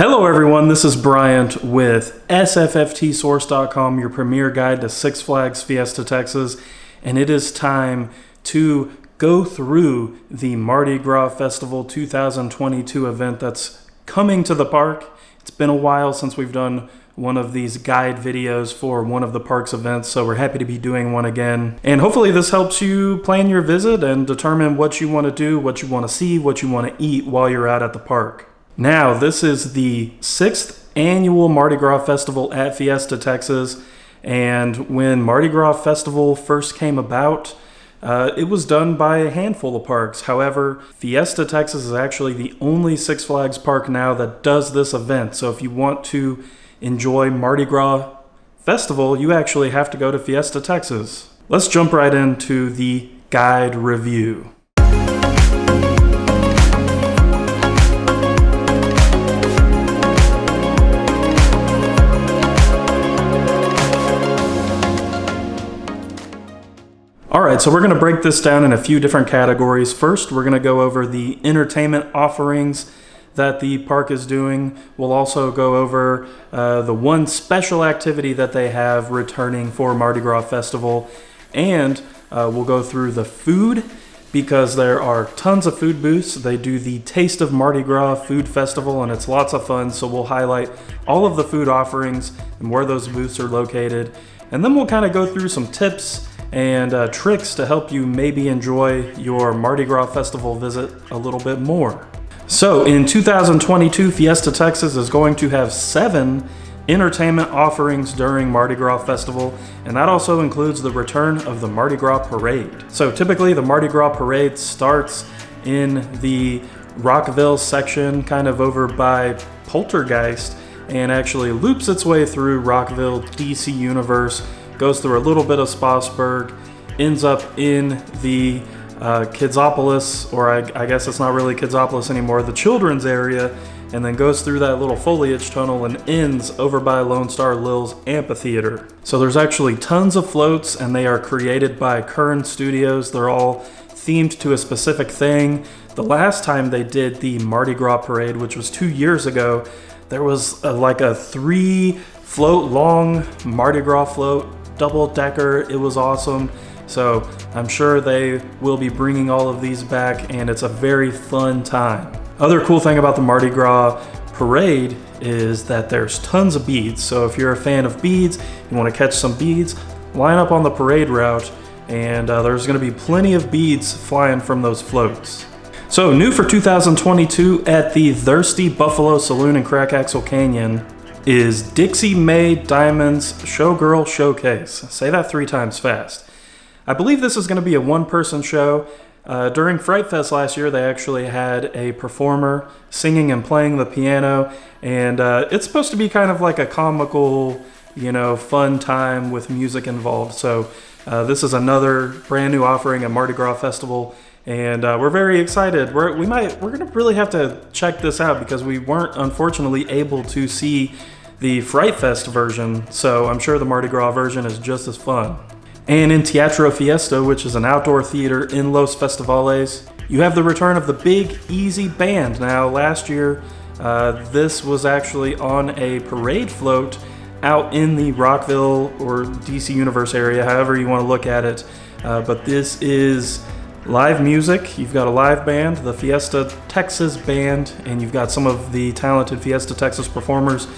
Hello everyone, this is Bryant with sfftsource.com, your premier guide to Six Flags Fiesta Texas, and it is time to go through the Mardi Gras Festival 2022 event that's coming to the park. It's been a while since we've done one of these guide videos for one of the park's events, so we're happy to be doing one again. And hopefully this helps you plan your visit and determine what you want to do, what you want to see, what you want to eat while you're out at the park. Now, this is the 6th annual Mardi Gras Festival at Fiesta Texas, and when Mardi Gras Festival first came about, it was done by a handful of parks. However, Fiesta Texas is actually the only Six Flags park now that does this event. So if you want to enjoy Mardi Gras Festival, you actually have to go to Fiesta Texas. Let's jump right into the guide review. Alright, so we're going to break this down in a few different categories. First, we're going to go over the entertainment offerings that the park is doing. We'll also go over the one special activity that they have returning for Mardi Gras Festival. And we'll go through the food, because there are tons of food booths. They do the Taste of Mardi Gras Food Festival, and it's lots of fun. So we'll highlight all of the food offerings and where those booths are located. And then we'll kind of go through some tips and tricks to help you maybe enjoy your Mardi Gras Festival visit a little bit more. So in 2022, Fiesta Texas is going to have 7 entertainment offerings during Mardi Gras Festival, and that also includes the return of the Mardi Gras Parade. So typically the Mardi Gras Parade starts in the Rockville section, kind of over by Poltergeist, and actually loops its way through Rockville, DC Universe, goes through a little bit of Spotsburg, ends up in the Kidsopolis, or I guess it's not really Kidsopolis anymore, the children's area, and then goes through that little foliage tunnel and ends over by Lone Star Lil's Amphitheater. So there's actually tons of floats, and they are created by Kern Studios. They're all themed to a specific thing. The last time they did the Mardi Gras Parade, which was 2 years ago, there was like a 3 float long Mardi Gras float, double-decker. It was awesome. So I'm sure they will be bringing all of these back, and it's a very fun time. Other cool thing about the Mardi Gras Parade is that there's tons of beads. So if you're a fan of beads, you want to catch some beads, line up on the parade route, and there's going to be plenty of beads flying from those floats. So new for 2022 at the Thirsty Buffalo Saloon in Crack-Axle Canyon is Dixie Mae Diamond's Showgirl Showcase. Say that 3 times fast. I believe this is going to be a one-person show. During Fright Fest last year, they actually had a performer singing and playing the piano, and it's supposed to be kind of like a comical, fun time with music involved. So this is another brand new offering at Mardi Gras Festival, and we're very excited. We're gonna really have to check this out, because we weren't unfortunately able to see the Fright Fest version, so I'm sure the Mardi Gras version is just as fun. And in Teatro Fiesta, which is an outdoor theater in Los Festivales, you have the return of the Big Easy Band. Now, last year, this was actually on a parade float out in the Rockville or DC Universe area, however you want to look at it. But this is live music. You've got a live band, the Fiesta Texas Band, and you've got some of the talented Fiesta Texas performers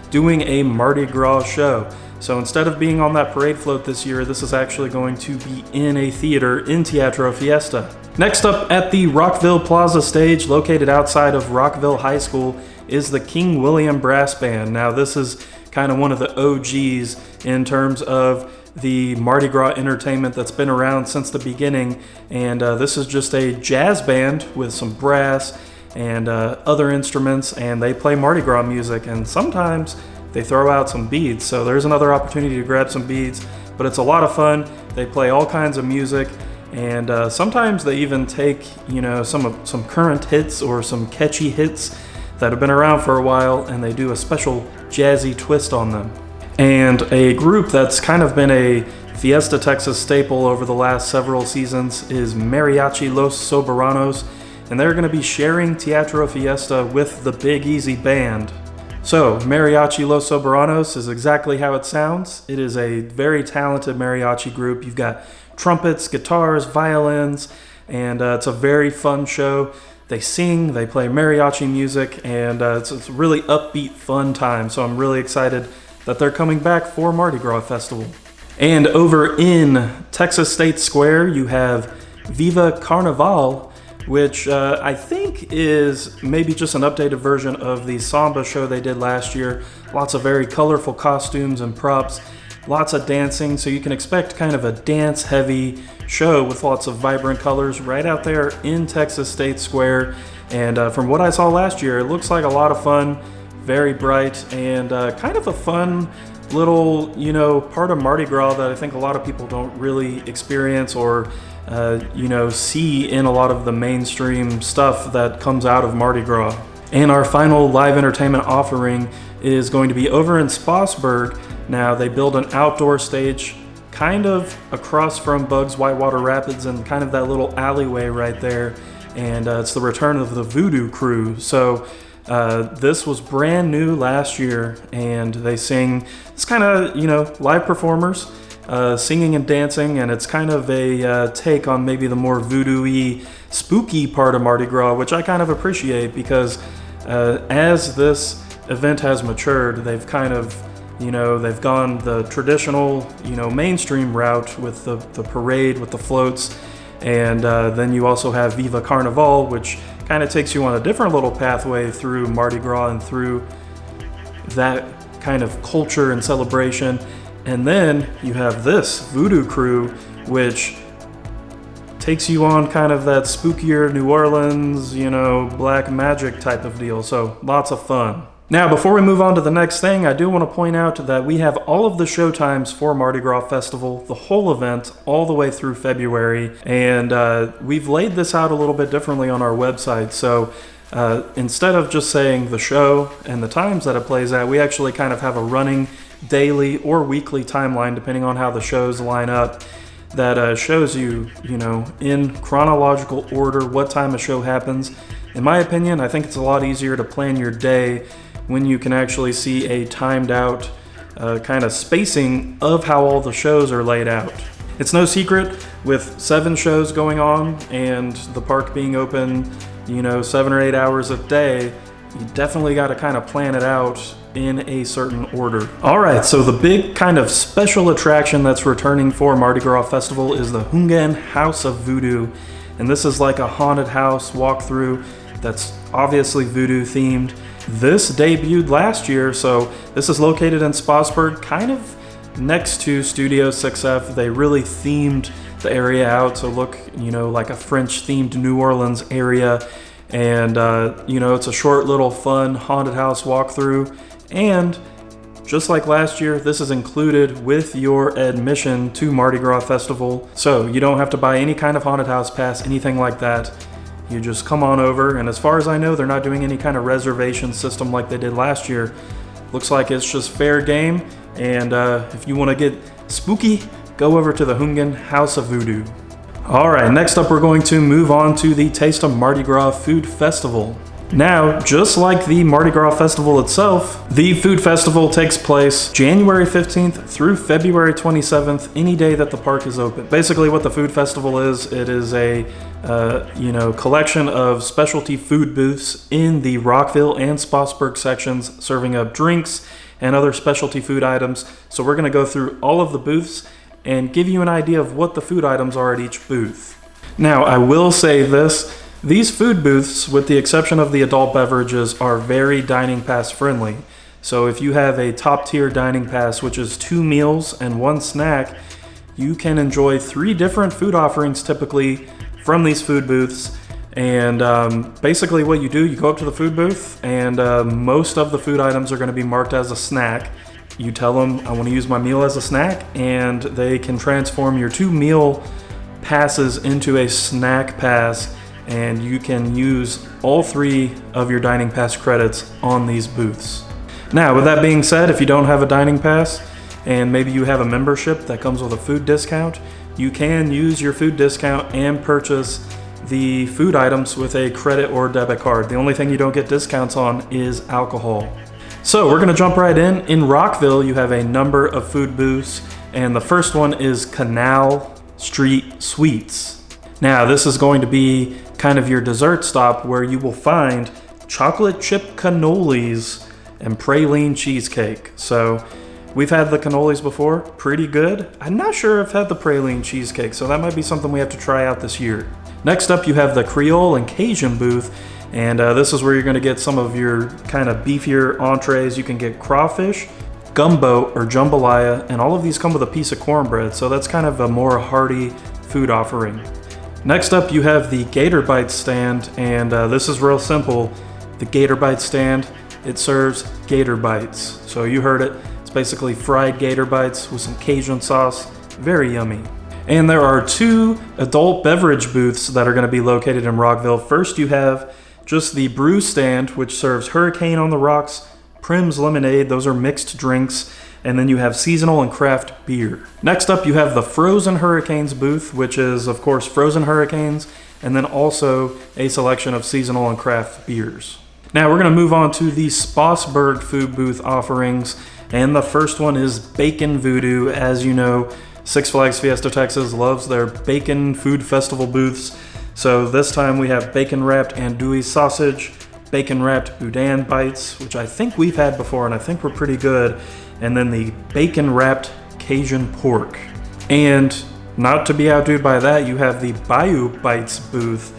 doing a Mardi Gras show. So instead of being on that parade float this year, this is actually going to be in a theater in Teatro Fiesta. Next up at the Rockville Plaza stage, located outside of Rockville High School, is the King William Brass Band. Now this is kind of one of the OGs in terms of the Mardi Gras entertainment that's been around since the beginning, and this is just a jazz band with some brass and other instruments, and they play Mardi Gras music, and sometimes they throw out some beads. So there's another opportunity to grab some beads, but it's a lot of fun. They play all kinds of music, and sometimes they even take some current hits or some catchy hits that have been around for a while, and they do a special jazzy twist on them. And a group that's kind of been a Fiesta Texas staple over the last several seasons is Mariachi Los Soberanos, and they're going to be sharing Teatro Fiesta with the Big Easy Band. So, Mariachi Los Soberanos is exactly how it sounds. It is a very talented mariachi group. You've got trumpets, guitars, violins, and it's a very fun show. They sing, they play mariachi music, and it's a really upbeat, fun time. So I'm really excited that they're coming back for Mardi Gras Festival. And over in Texas State Square, you have Viva Carnival, which I think is maybe just an updated version of the Samba show they did last year. Lots of very colorful costumes and props, lots of dancing, so you can expect kind of a dance-heavy show with lots of vibrant colors right out there in Texas State Square. And from what I saw last year, it looks like a lot of fun, very bright, and kind of a fun little, part of Mardi Gras that I think a lot of people don't really experience or see in a lot of the mainstream stuff that comes out of Mardi Gras. And our final live entertainment offering is going to be over in Spotsburg. Now, they build an outdoor stage kind of across from Bugs Whitewater Rapids and kind of that little alleyway right there. And it's the return of the Voodoo Crew. So this was brand new last year, and they sing, it's kind of, live performers. Singing and dancing, and it's kind of a take on maybe the more voodoo-y, spooky part of Mardi Gras, which I kind of appreciate because as this event has matured, they've kind of, they've gone the traditional, mainstream route with the parade, with the floats, and then you also have Viva Carnival, which kind of takes you on a different little pathway through Mardi Gras and through that kind of culture and celebration. And then you have this Voodoo Crew, which takes you on kind of that spookier New Orleans, black magic type of deal. So lots of fun. Now, before we move on to the next thing, I do want to point out that we have all of the show times for Mardi Gras Festival, the whole event, all the way through February. And we've laid this out a little bit differently on our website. So instead of just saying the show and the times that it plays at, we actually kind of have a running daily or weekly timeline, depending on how the shows line up, that shows you, in chronological order what time a show happens. In my opinion, I think it's a lot easier to plan your day when you can actually see a timed out kind of spacing of how all the shows are laid out. It's no secret, with 7 shows going on and the park being open, 7 or 8 hours a day, you definitely got to kind of plan it out in a certain order. Alright, so the big kind of special attraction that's returning for Mardi Gras Festival is the Hungan House of Voodoo. And this is like a haunted house walkthrough that's obviously voodoo themed. This debuted last year, so this is located in Spotsburg, kind of next to Studio 6F. They really themed the area out to look, like a French themed New Orleans area. And, it's a short little fun haunted house walkthrough. And just like last year, this is included with your admission to Mardi Gras Festival. So you don't have to buy any kind of haunted house pass, anything like that. You just come on over. And as far as I know, they're not doing any kind of reservation system like they did last year. Looks like it's just fair game. And if you want to get spooky, go over to the Hungan House of Voodoo. Alright, next up we're going to move on to the Taste of Mardi Gras Food Festival. Now, just like the Mardi Gras Festival itself, the food festival takes place January 15th through February 27th, any day that the park is open. Basically what the food festival is, it is a collection of specialty food booths in the Rockville and Spotsburg sections, serving up drinks and other specialty food items. So we're going to go through all of the booths and give you an idea of what the food items are at each booth. Now, I will say this. These food booths, with the exception of the adult beverages, are very dining pass friendly. So if you have a top tier dining pass, which is 2 meals and 1 snack, you can enjoy 3 different food offerings typically from these food booths. And basically what you do, you go up to the food booth and most of the food items are going to be marked as a snack. You tell them, I want to use my meal as a snack, and they can transform your 2 meal passes into a snack pass, and you can use all 3 of your dining pass credits on these booths. Now, with that being said, if you don't have a dining pass and maybe you have a membership that comes with a food discount, you can use your food discount and purchase the food items with a credit or debit card. The only thing you don't get discounts on is alcohol. So we're gonna jump right in. In Rockville, you have a number of food booths, and the first one is Canal Street Sweets. Now, this is going to be kind of your dessert stop where you will find chocolate chip cannolis and praline cheesecake. So we've had the cannolis before, pretty good. I'm not sure if I've had the praline cheesecake, so that might be something we have to try out this year. Next up, you have the Creole and Cajun booth, and this is where you're gonna get some of your kind of beefier entrees. You can get crawfish, gumbo, or jambalaya, and all of these come with a piece of cornbread, so that's kind of a more hearty food offering. Next up, you have the Gator Bites stand, and this is real simple. The Gator Bites stand, it serves gator bites. So you heard it, it's basically fried gator bites with some Cajun sauce, very yummy. And there are 2 adult beverage booths that are gonna be located in Rockville. First, you have just the brew stand, which serves Hurricane on the Rocks, Prim's Lemonade, those are mixed drinks, and then you have seasonal and craft beer. Next up, you have the Frozen Hurricanes booth, which is, of course, frozen hurricanes, and then also a selection of seasonal and craft beers. Now we're gonna move on to the Spossburg food booth offerings, and the first one is Bacon Voodoo. As you know, Six Flags Fiesta Texas loves their bacon food festival booths. So this time we have bacon wrapped andouille sausage, bacon wrapped boudin bites, which I think we've had before and I think were pretty good, and then the bacon wrapped Cajun pork. And not to be outdone by that, you have the Bayou Bites booth,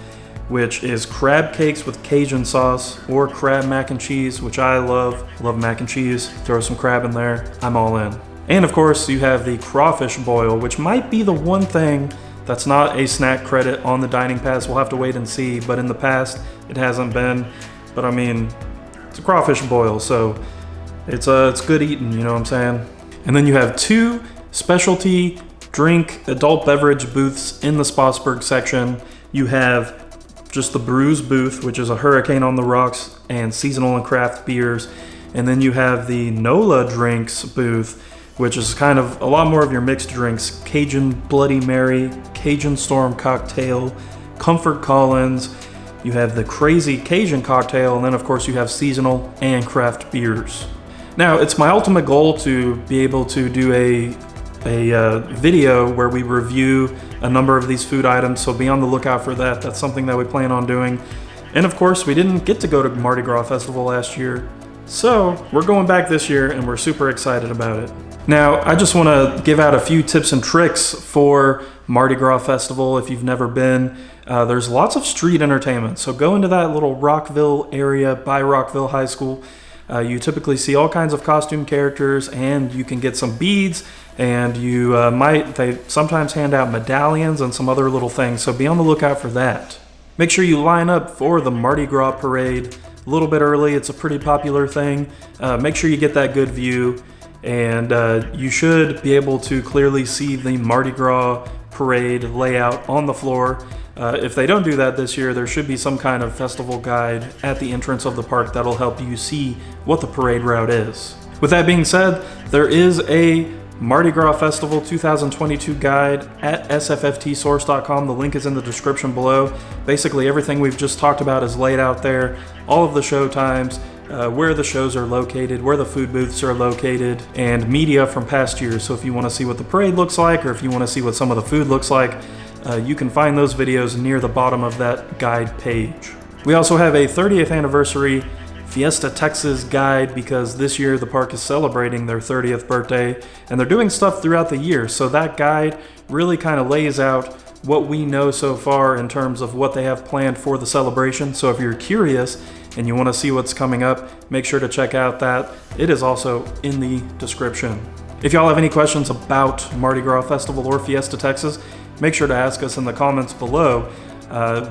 which is crab cakes with Cajun sauce or crab mac and cheese, which I love. Love mac and cheese. Throw some crab in there, I'm all in. And of course, you have the crawfish boil, which might be the one thing that's not a snack credit on the dining pass. We'll have to wait and see, but in the past, it hasn't been. But I mean, it's a crawfish boil, so it's good eating, you know what I'm saying? And then you have 2 specialty drink adult beverage booths in the Spossburg section. You have just the brews booth, which is a Hurricane on the Rocks and seasonal and craft beers. And then you have the NOLA drinks booth, which is kind of a lot more of your mixed drinks. Cajun Bloody Mary, Cajun Storm Cocktail, Comfort Collins. You have the Crazy Cajun Cocktail, and then of course you have seasonal and craft beers. Now, it's my ultimate goal to be able to do a video where we review a number of these food items, so be on the lookout for that. That's something that we plan on doing. And of course, we didn't get to go to Mardi Gras Festival last year, so we're going back this year and we're super excited about it. Now, I just want to give out a few tips and tricks for Mardi Gras Festival if you've never been. There's lots of street entertainment, so go into that little Rockville area by Rockville High School. You typically see all kinds of costume characters, and you can get some beads, and they sometimes hand out medallions and some other little things, so be on the lookout for that. Make sure you line up for the Mardi Gras Parade a little bit early. It's a pretty popular thing. Make sure you get that good view, and you should be able to clearly see the Mardi Gras Parade layout on the floor. If they don't do that this year, there should be some kind of festival guide at the entrance of the park that'll help you see what the parade route is. With that being said, there is a Mardi Gras Festival 2022 guide at sfftsource.com. The link is in the description below. Basically, everything we've just talked about is laid out there. All of the show times, where the shows are located, where the food booths are located, and media from past years. So if you want to see what the parade looks like, or if you want to see what some of the food looks like, you can find those videos near the bottom of that guide page. We also have a 30th anniversary Fiesta Texas guide, because this year the park is celebrating their 30th birthday, and they're doing stuff throughout the year. So that guide really kind of lays out what we know so far in terms of what they have planned for the celebration. So if you're curious and you want to see what's coming up, make sure to check out that. It is also in the description. If y'all have any questions about Mardi Gras Festival or Fiesta Texas, make sure to ask us in the comments below.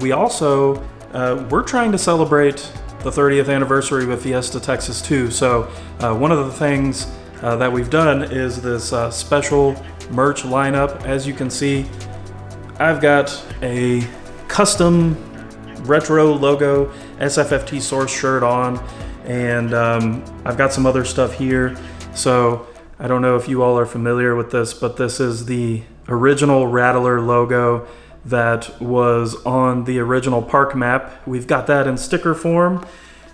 We're trying to celebrate the 30th anniversary with Fiesta Texas too. So one of the things that we've done is this special merch lineup. As you can see, I've got a custom retro logo SFFT Source shirt on, and I've got some other stuff here. So I don't know if you all are familiar with this, but this is the original Rattler logo that was on the original park map. We've got that in sticker form,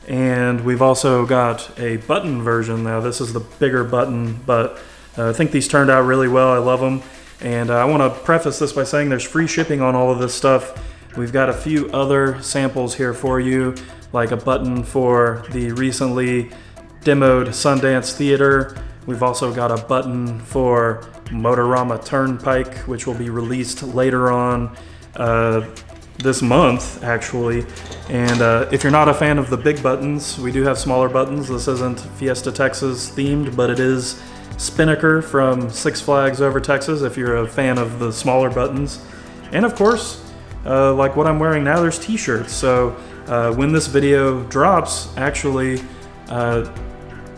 And we've also got a button version now. This is the bigger button, but I think these turned out really well. I love them. And I want to preface this by saying there's free shipping on all of this stuff. We've got a few other samples here for you, like a button for the recently demoed Sundance Theater. We've also got a button for Motorama Turnpike, which will be released later on this month, actually. And if you're not a fan of the big buttons, we do have smaller buttons. This isn't Fiesta Texas themed, but it is Spinnaker from Six Flags over Texas, if you're a fan of the smaller buttons. And of course, like what I'm wearing now, there's t-shirts. So when this video drops, actually,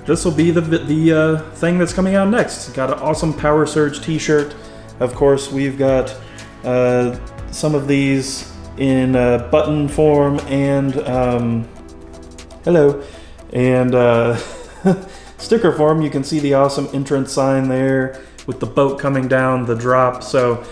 this will be the thing that's coming out next. Got an awesome Power Surge t-shirt. Of course, we've got some of these in button form and hello, and sticker form. You can see the awesome entrance sign there with the boat coming down the drop. So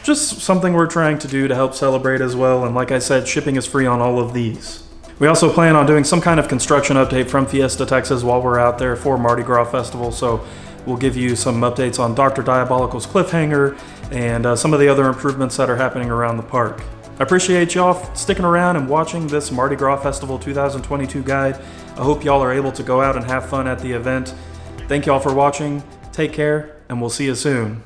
just something we're trying to do to help celebrate as well. And like I said, shipping is free on all of these. We also plan on doing some kind of construction update from Fiesta Texas while we're out there for Mardi Gras Festival. So we'll give you some updates on Dr. Diabolical's cliffhanger and some of the other improvements that are happening around the park. I appreciate y'all sticking around and watching this Mardi Gras Festival 2022 guide. I hope y'all are able to go out and have fun at the event. Thank y'all for watching. Take care, and we'll see you soon.